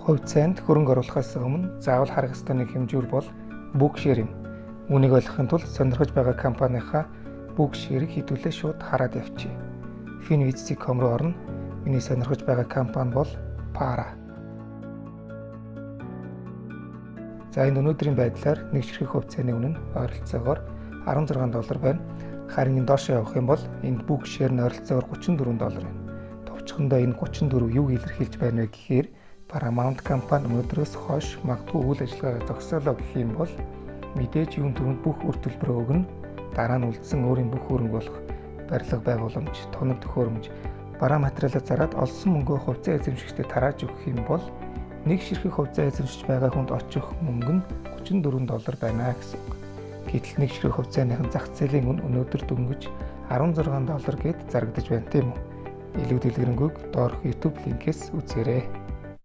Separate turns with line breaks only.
Хувьцаанд хөрөнгө оруулахаас өмнө заавал харах ёстой нэг хэмжүүр бол book share юм. Үүнийг ойлгохын тулд сонирхож байгаа компанийнхаа book share-ийг хэдүүлээ шууд хараад явчих. Finviz.com руу орно. Миний сонирхож байгаа компани бол Para. За энэ өнөөдрийн байдлаар нэг ширхэг хувьцааны үнэ нь ойролцоогоор $16 байна. Харин энэ доош явах юм бол энэ book share-ны ойролцоогоор $34 байна. Товчхондоо энэ 34 юу илэрхийлж байна вэ гэхээр Paramount компани өнөөдрөөс хойш магадгүй үйл ажиллагаагаа зогсоолоо гэх юм бол мэдээж юун түрүүнд бүх үр төлбөрөө өгнө. Дараа нь үлдсэн өөрийн бүх хөрөнгө болох барилга байгууламж, тоног төхөөрөмж, бараа материалаа зараад олсон мөнгөө хувьцаа эзэмшигчдэд тарааж өгөх юм бол нэг ширхэг хувьцаа эзэмшиж байгаа хүнд очих мөнгө нь $34 байна гэсэн үг. Гэтэл нэг ширхэг хувьцааныхын зах зээлийн үнэ өнөөдөр дөнгөж $16 гээд зарагдаж байна тийм үү? Илүү дэлгэрэнгүй доорх YouTube линкээс үзээрэй.